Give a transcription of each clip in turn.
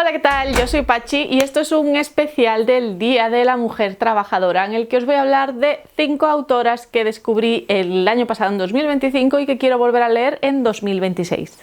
Hola, ¿qué tal? Yo soy Pachi y esto es un especial del Día de la Mujer Trabajadora en el que os voy a hablar de 5 autoras que descubrí el año pasado en 2025 y que quiero volver a leer en 2026.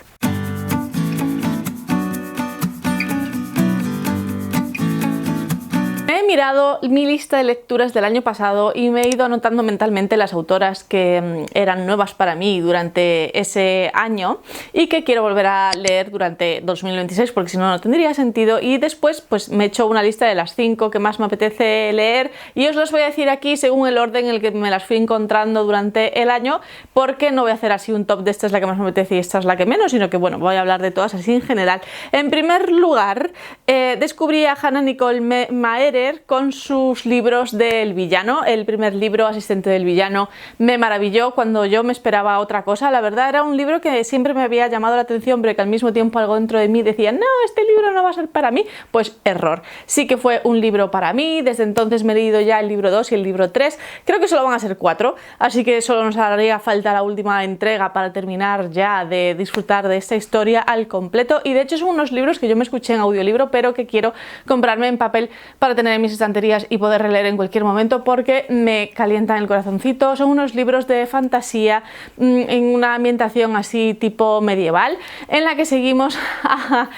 He mirado mi lista de lecturas del año pasado y me he ido anotando mentalmente las autoras que eran nuevas para mí durante ese año y que quiero volver a leer durante 2026 porque si no, no tendría sentido, y después pues me he hecho una lista de las 5 que más me apetece leer y os las voy a decir aquí según el orden en el que me las fui encontrando durante el año, porque no voy a hacer así un top de esta es la que más me apetece y esta es la que menos, sino que bueno, voy a hablar de todas así en general. En primer lugar, descubrí a Hannah Nicole Maerer con sus libros del villano. El primer libro, Asistente del villano, me maravilló cuando yo me esperaba otra cosa. La verdad era un libro que siempre me había llamado la atención, pero que al mismo tiempo algo dentro de mí decía, no, este libro no va a ser para mí. Pues error. Sí que fue un libro para mí. Desde entonces me he leído ya el libro 2 y el libro 3. Creo que solo van a ser 4, así que solo nos haría falta la última entrega para terminar ya de disfrutar de esta historia al completo. Y de hecho son unos libros que yo me escuché en audiolibro, pero que quiero comprarme en papel para tener en mis estanterías y poder releer en cualquier momento porque me calientan el corazoncito. Son unos libros de fantasía en una ambientación así tipo medieval, en la que seguimos a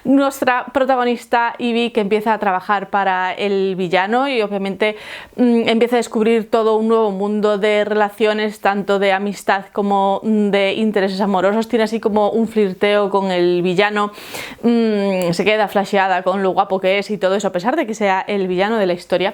nuestra protagonista Ivy, que empieza a trabajar para el villano y obviamente empieza a descubrir todo un nuevo mundo de relaciones, tanto de amistad como de intereses amorosos. Tiene así como un flirteo con el villano, se queda flasheada con lo guapo que es y todo eso, a pesar de que sea el villano de la historia.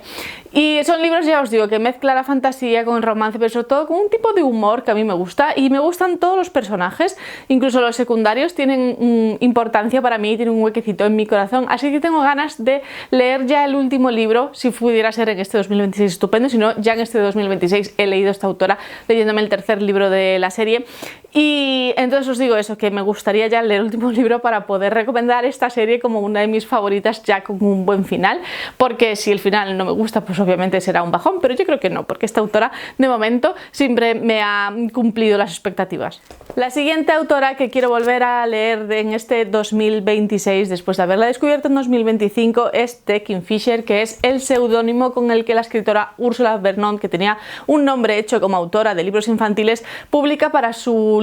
Y son libros, ya os digo, que mezcla la fantasía con el romance, pero sobre todo con un tipo de humor que a mí me gusta, y me gustan todos los personajes, incluso los secundarios tienen importancia para mí, tienen un huequecito en mi corazón, así que tengo ganas de leer ya el último libro. Si pudiera ser en este 2026 estupendo, si no, ya en este 2026 he leído a esta autora leyéndome el tercer libro de la serie. Y entonces os digo eso, que me gustaría ya leer el último libro para poder recomendar esta serie como una de mis favoritas, ya con un buen final, porque si el final no me gusta pues obviamente será un bajón, pero yo creo que no, porque esta autora de momento siempre me ha cumplido las expectativas. La siguiente autora que quiero volver a leer en este 2026, después de haberla descubierto en 2025, es Tekin Fisher, que es el seudónimo con el que la escritora Ursula Vernon, que tenía un nombre hecho como autora de libros infantiles, publica para su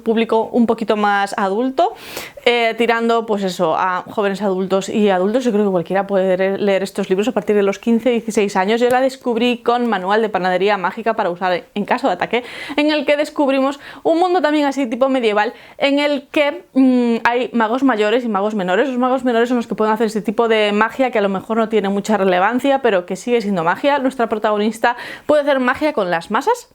público un poquito más adulto, tirando pues eso a jóvenes adultos y adultos. Yo creo que cualquiera puede leer estos libros a partir de los 15-16 años. Yo la descubrí con Manual de Panadería Mágica para usar en caso de ataque, en el que descubrimos un mundo también así tipo medieval, en el que hay magos mayores y magos menores. Los magos menores son los que pueden hacer este tipo de magia que a lo mejor no tiene mucha relevancia, pero que sigue siendo magia. Nuestra protagonista puede hacer magia con las masas.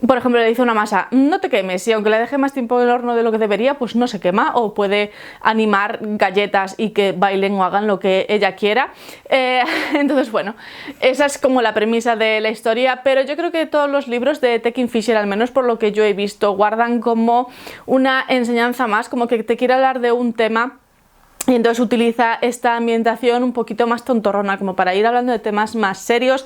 Por ejemplo, le dice a una masa, no te quemes, y aunque la deje más tiempo en el horno de lo que debería, pues no se quema, o puede animar galletas y que bailen o hagan lo que ella quiera. Entonces, bueno, esa es como la premisa de la historia, pero yo creo que todos los libros de Tekin Fisher, al menos por lo que yo he visto, guardan como una enseñanza más, como que te quiere hablar de un tema. Y entonces utiliza esta ambientación un poquito más tontorrona, como para ir hablando de temas más serios.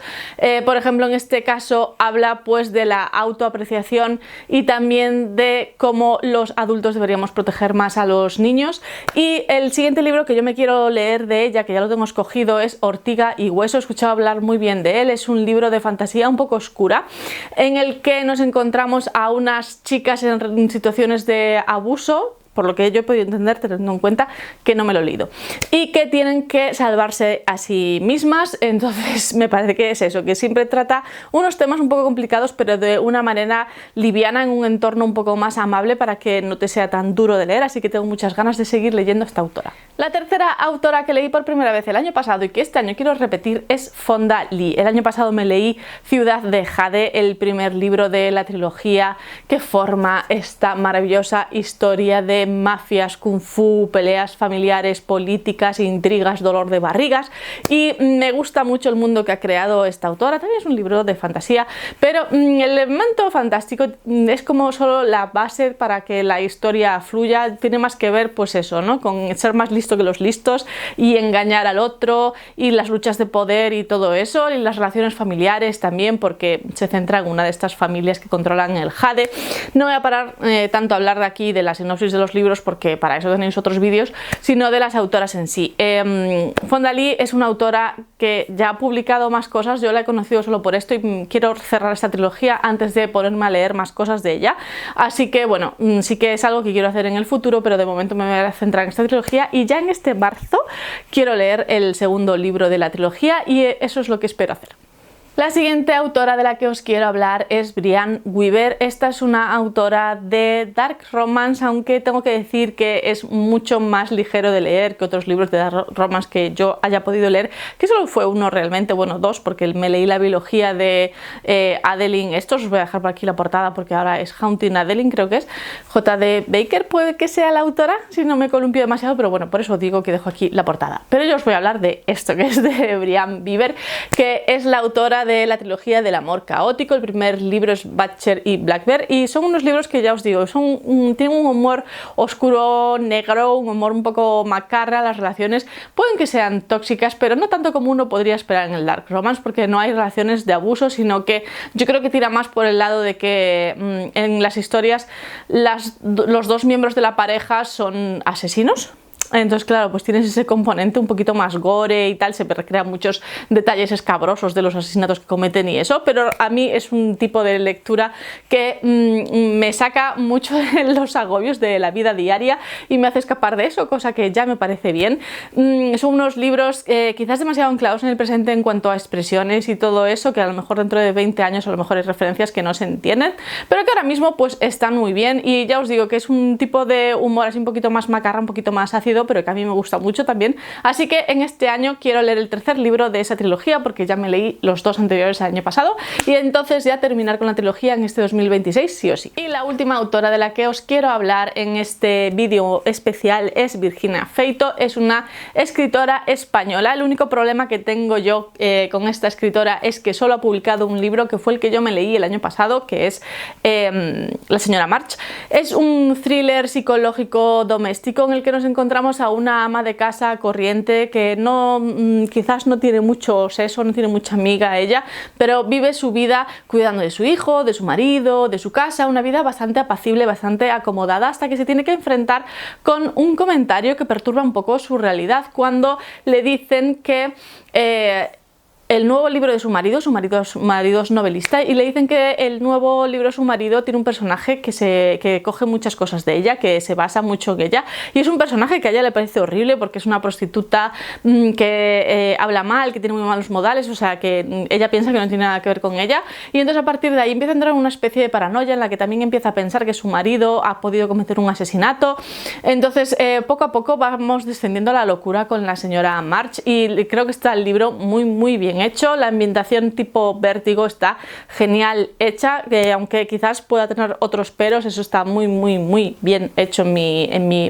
Por ejemplo, en este caso habla pues de la autoapreciación y también de cómo los adultos deberíamos proteger más a los niños. Y el siguiente libro que yo me quiero leer de ella, que ya lo tengo escogido, es Ortiga y Hueso. He escuchado hablar muy bien de él. Es un libro de fantasía un poco oscura, en el que nos encontramos a unas chicas en situaciones de abuso, por lo que yo he podido entender, teniendo en cuenta que no me lo he leído, y que tienen que salvarse a sí mismas. Entonces me parece que es eso, que siempre trata unos temas un poco complicados, pero de una manera liviana, en un entorno un poco más amable, para que no te sea tan duro de leer, así que tengo muchas ganas de seguir leyendo a esta autora. La tercera autora que leí por primera vez el año pasado y que este año quiero repetir es Fonda Lee. El año pasado me leí Ciudad de Jade, el primer libro de la trilogía que forma esta maravillosa historia de mafias, kung fu, peleas familiares, políticas, intrigas, dolor de barrigas, y me gusta mucho el mundo que ha creado esta autora. También es un libro de fantasía, pero el elemento fantástico es como solo la base para que la historia fluya. Tiene más que ver pues eso, ¿no?, con ser más listo que los listos y engañar al otro, y las luchas de poder y todo eso, y las relaciones familiares también, porque se centra en una de estas familias que controlan el Jade. No voy a parar tanto a hablar de aquí de la sinopsis de los los libros, porque para eso tenéis otros vídeos, sino de las autoras en sí. Fonda Lee es una autora que ya ha publicado más cosas, yo la he conocido solo por esto y quiero cerrar esta trilogía antes de ponerme a leer más cosas de ella, así que bueno, sí que es algo que quiero hacer en el futuro, pero de momento me voy a centrar en esta trilogía y ya en este marzo quiero leer el segundo libro de la trilogía y eso es lo que espero hacer. La siguiente autora de la que os quiero hablar es Brianne Weaver. Esta es una autora de dark romance, aunque tengo que decir que es mucho más ligero de leer que otros libros de dark romance que yo haya podido leer, que solo fue uno realmente, bueno, dos, porque me leí la biología de Adeline. Esto os voy a dejar por aquí la portada porque ahora es Haunting Adeline, creo que es. J.D. Baker puede que sea la autora, si no me columpio demasiado, pero bueno, por eso digo que dejo aquí la portada. Pero yo os voy a hablar de esto, que es de Brianne Weaver, que es la autora de la trilogía del amor caótico. El primer libro es Butcher y Blackbird y son unos libros que ya os digo, tienen un humor oscuro, negro, un humor un poco macarra. Las relaciones pueden que sean tóxicas, pero no tanto como uno podría esperar en el dark romance, porque no hay relaciones de abuso, sino que yo creo que tira más por el lado de que en las historias los dos miembros de la pareja son asesinos. Entonces, claro, pues tienes ese componente un poquito más gore y tal, se recrean muchos detalles escabrosos de los asesinatos que cometen y eso, pero a mí es un tipo de lectura que me saca mucho de los agobios de la vida diaria y me hace escapar de eso, cosa que ya me parece bien. Son unos libros quizás demasiado anclados en el presente en cuanto a expresiones y todo eso, que a lo mejor dentro de 20 años a lo mejor hay referencias que no se entienden, pero que ahora mismo pues están muy bien y ya os digo que es un tipo de humor así un poquito más macarra, un poquito más ácido, pero que a mí me gusta mucho también, así que en este año quiero leer el tercer libro de esa trilogía porque ya me leí los dos anteriores el año pasado y entonces ya terminar con la trilogía en este 2026 sí o sí. Y la última autora de la que os quiero hablar en este vídeo especial es Virginia Feito. Es una escritora española. El único problema que tengo yo con esta escritora es que solo ha publicado un libro, que fue el que yo me leí el año pasado, que es La señora March. Es un thriller psicológico doméstico en el que nos encontramos a una ama de casa corriente que quizás no tiene mucho seso, no tiene mucha amiga ella, pero vive su vida cuidando de su hijo, de su marido, de su casa, una vida bastante apacible, bastante acomodada, hasta que se tiene que enfrentar con un comentario que perturba un poco su realidad cuando le dicen que el nuevo libro de su marido es novelista, y le dicen que el nuevo libro de su marido tiene un personaje que coge muchas cosas de ella, que se basa mucho en ella, y es un personaje que a ella le parece horrible porque es una prostituta que habla mal, que tiene muy malos modales, o sea que ella piensa que no tiene nada que ver con ella, y entonces a partir de ahí empieza a entrar en una especie de paranoia en la que también empieza a pensar que su marido ha podido cometer un asesinato. Entonces poco a poco vamos descendiendo a la locura con la señora March y creo que está el libro muy bien hecho. La ambientación tipo Vértigo está genial hecha, aunque quizás pueda tener otros peros, eso está muy bien hecho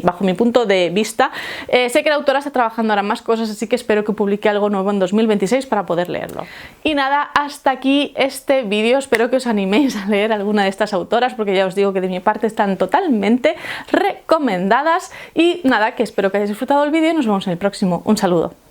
bajo mi punto de vista. Sé que la autora está trabajando ahora en más cosas, así que espero que publique algo nuevo en 2026 para poder leerlo. Y nada, hasta aquí este vídeo. Espero que os animéis a leer alguna de estas autoras, porque ya os digo que de mi parte están totalmente recomendadas. Y nada, que espero que hayáis disfrutado el vídeo y nos vemos en el próximo. Un saludo.